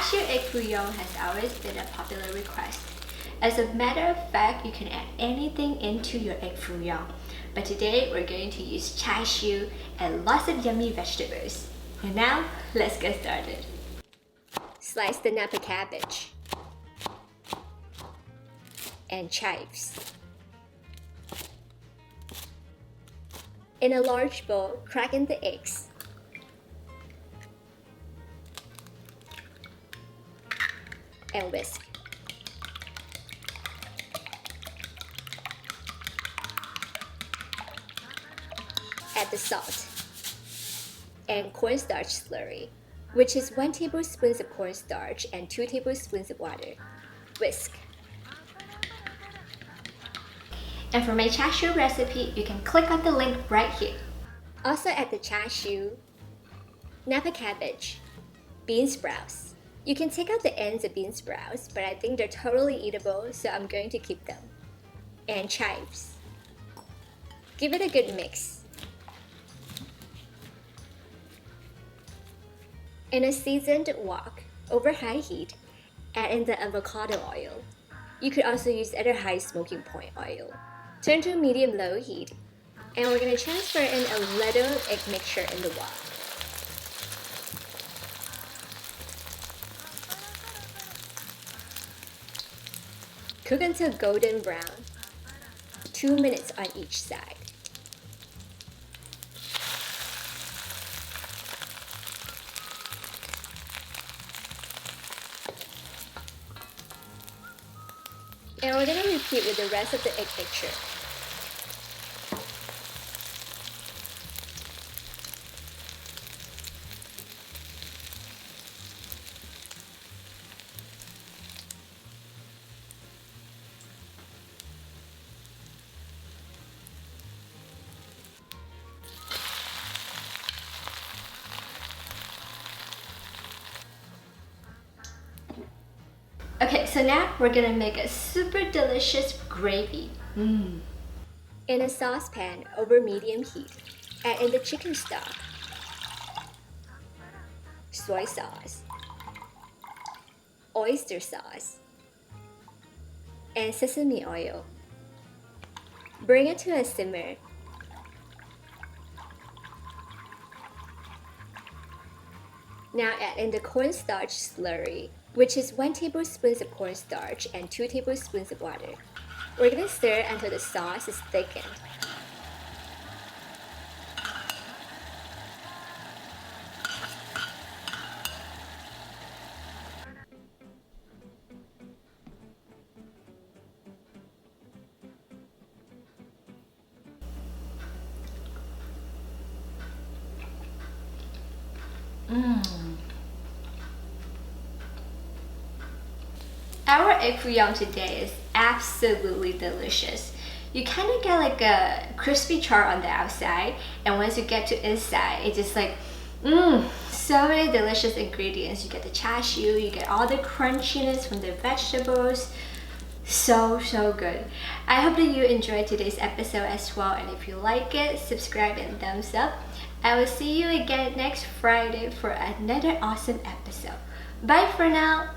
Siu Egg Foo Young has always been a popular request. As a matter of fact, you can add anything into your Egg Foo Young. But today we're going to use Char Siu and lots of yummy vegetables. And now, let's get started. Slice the Napa cabbage and chives. In a large bowl, crack in the eggs. And whisk. Add the salt and cornstarch slurry, which is 1 tablespoon of cornstarch and 2 tablespoons of water. Whisk. And for my Char Siu recipe, you can click on the link right here. Also add the Char Siu, Napa cabbage, bean sprouts. You can take out the ends of bean sprouts, but I think they're totally eatable, so I'm going to keep them. And chives. Give it a good mix. In a seasoned wok, over high heat, add in the avocado oil. You could also use other high smoking point oil. Turn to medium-low heat, and we're going to transfer in a little egg mixture in the wok. Cook until golden brown, 2 minutes on each side. And we're going to repeat with the rest of the egg mixture. Okay, so now we're gonna make a super delicious gravy. In a saucepan over medium heat, add in the chicken stock, soy sauce, oyster sauce, and sesame oil. Bring it to a simmer. Now add in the cornstarch slurry, which is 1 tablespoon of cornstarch and 2 tablespoons of water. We're going to stir until the sauce is thickened. Our Egg Foo Young today is absolutely delicious. You kind of get like a crispy char on the outside, and once you get to inside, it's just like, so many delicious ingredients. You get the Char Siu, you get all the crunchiness from the vegetables. So good. I hope that you enjoyed today's episode as well, and if you like it, subscribe and thumbs up. I will see you again next Friday for another awesome episode. Bye for now.